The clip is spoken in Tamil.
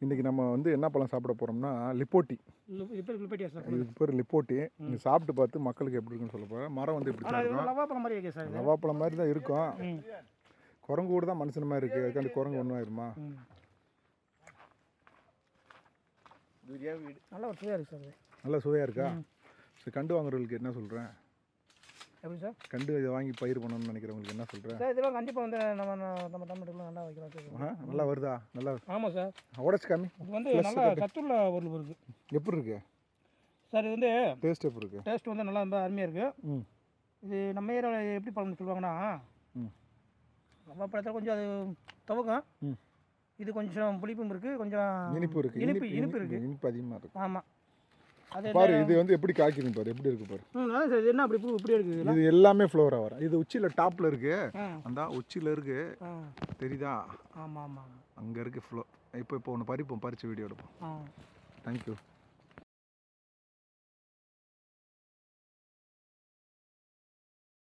இன்றைக்கி நம்ம வந்து என்ன பழம் சாப்பிட போகிறோம்னா லிப்போட்டி. இது பேர் லிப்போட்டி. நீங்கள் சாப்பிட்டு பார்த்து மக்களுக்கு எப்படி இருக்குன்னு சொல்ல போகிறேன். மரம் வந்து இப்படி தான் இருக்கும். லவாப்பழம் மாதிரி தான் இருக்கும். குரங்கு கூட தான் மனுஷன் மாதிரி இருக்குது. அதுக்காண்டி குரங்கு ஒன்றும் ஆயிருமா? நல்லா சுவையாக இருக்குது சார். நல்லா சுவையாக இருக்கா? சரி, கண்டு வாங்குறவங்களுக்கு என்ன சொல்கிறேன்? எப்படி சார்? கண்டு இதை வாங்கி பயிர் பண்ணணும்னு நினைக்கிறவங்களுக்கு என்ன சொல்கிறேன்? சார் இதெல்லாம் கண்டிப்பாக வந்து நம்ம தமிழ்நாட்டில் நல்லா வைக்கலாம் சார். நல்லா வருதா? நல்லா. ஆமாம் சார். உடச்சு காமி. இது வந்து நல்லா சத்துள்ள பொருள் இருக்குது. எப்படி இருக்கு சார்? இது வந்து டேஸ்ட் எப்படி இருக்குது? டேஸ்ட் வந்து நல்லா ரொம்ப அருமையாக இருக்குது. இது நம்ம ஏரியாவில் எப்படி பழம்னு சொல்லுவாங்கன்னா, நம்ம பழத்தில் கொஞ்சம் அது துவக்கம். இது கொஞ்சம் புளிப்பும் இருக்குது, கொஞ்சம் இனிப்பு இருக்குது. இனிப்பு இருக்குது. இனிப்பு அதிகமாக இருக்குது. ஆமாம். அது பாரு, இது வந்து எப்படி காய்க்குது பாரு, எப்படி இருக்கு பாரு. அதான் சார். இது என்ன அப்படி பூ இப்படி இருக்குது? இது எல்லாமே ஃப்ளவராக வரும். இது உச்சியில் டாப்பில் இருக்கு. அந்த உச்சியில் இருக்கு, தெரியுதா? ஆமாம் ஆமாம். அங்கே இருக்கு ஃப்ளோ. இப்போ ஒன்று பறிப்போம், பறித்து வீடியோ எடுப்போம். தேங்க்யூ.